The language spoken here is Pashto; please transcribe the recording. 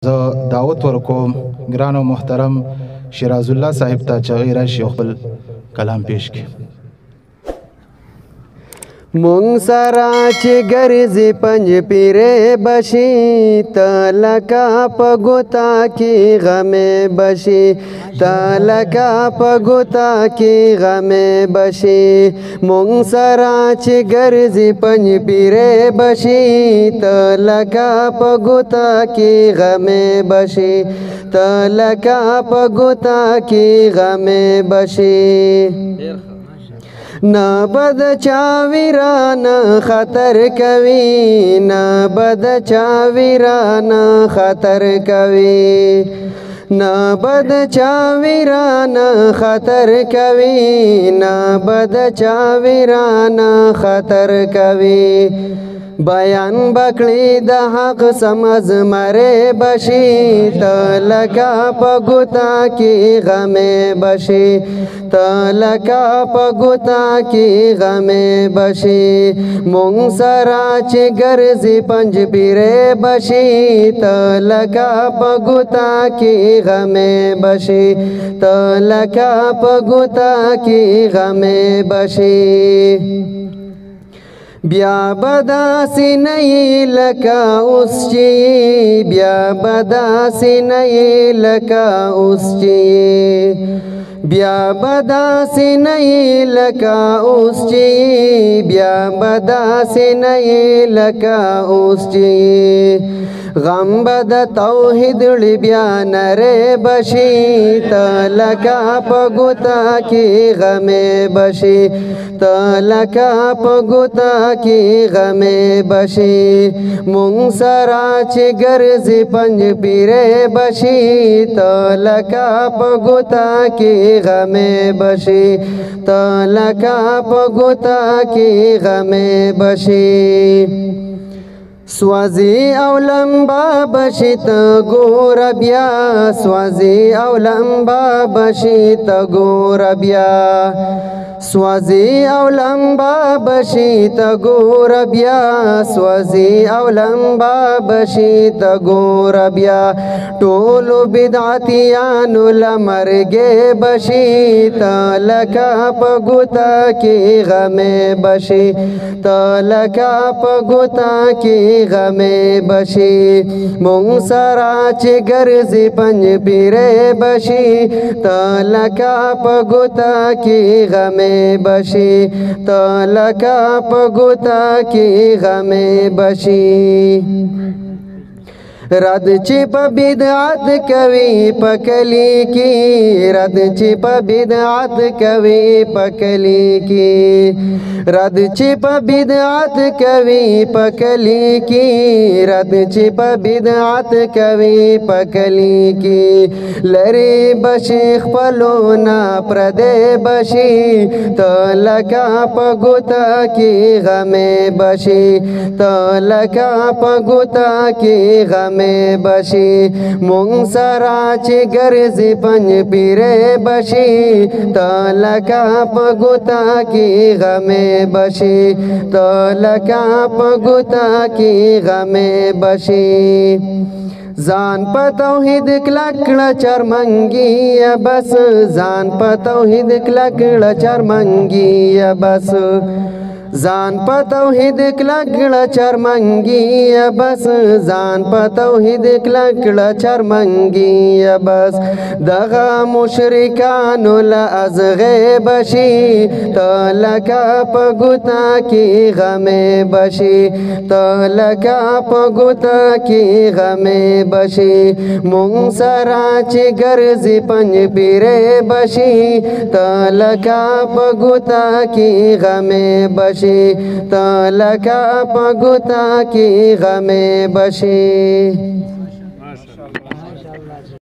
زه دعوت ورکوم ګران او محترم شیراز الله صاحب ته چې هغوی راشي او خپل کلام پیش کړي. مونږ سره چې ګرځې پنج پیرې بشي ته لکه په ګوتا کې غمې بشي ته لکه په ګوتا کې غمې بشي مونږ سره چې ګرځې پنج پیرې بشي ته لکه په ګوتا کې غمې بشي ته لکه په ګوتا کې غمې بشي نه بد چا ویران خطر کوي نه بد چا ویران خطر کوي نه بد چا ویران خطر کوي نه بد چا ویران خطر کوي بیان بکړي د حق سمز مره بشي ته لکه په ګوتا کې غمې بشي ته لکه په ګوتا کې غمې بشي مونږ سره چې ګرځې پنج پیرې بشي ته لکه په ګوتا کې غمې بشي ته لکه په ګوتا کې غمې بشي بیا بداسې نه یې لکه اوس چې بیا بداسې نه یې لکه اوس چې بیا بداسې نه یې لکه اوس چې بیا بداسې نه یې لکه اوس چې غم بد توحید ړي بیا نره بشي ته لکه په ګوتا کې غمې بشي ته لکه په ګوتا کې غمې بشي مونږ سره چې ګرځې پنج پیرې بشي ته لکه په ګوتا کې غمې بشي ته لکه په ګوتا کې غمې بشي سوازی او لمبا بشی تا گور بیا سوازی او لمبا بشی تا گور بیا سوازی او لمبا بشی تا گور بیا سوازی او لمبا بشی تا گور بیا ټولو بدعتیانو لمرګې بشي تا لکه په ګوتا کې غمې بشي تا لکه په ګوتا کې غمې بشي مونږ سره چې ګرځې پنج پیرې بشي ته لکه په ګوتا کې غمې بشي ته لکه په ګوتا کې غمې بشي رد چې په بدعت کوي په کلی کې رد چې په بدعت کوي په کلی کې رد چې په بدعت کوي په کلی کې رد چې په بدعت کوي په کلی کې لری بشي خپلونه پردې بشي ته لکه په ګوتا کې غمې بشي ته لکه په ګوتا کې غمې بشي مونږ سره چې ګرځې پنج پیرې بشي ته لکه په ګوتا کې غمې بشي ته لکه په ګوتا کې غمې بشي ځان په توحید کلک کړه چرمنګي بس ځان په توحید کلک کړه چرمنګي بس ځان په توحید کلک کړه چرمنګي بس ځان په توحید کلک کړه چرمنګي بس دغه مشرکانو له ازغې بشي ته لکه په ګوتا کې غمې بشي ته لکه په ګوتا کې غمې بشي مونږ سره چې ګرځې پنج پیرې بشي ته لکه په ګوتا کې غمې بشي ته لکه په ګوتا کې غمې بشي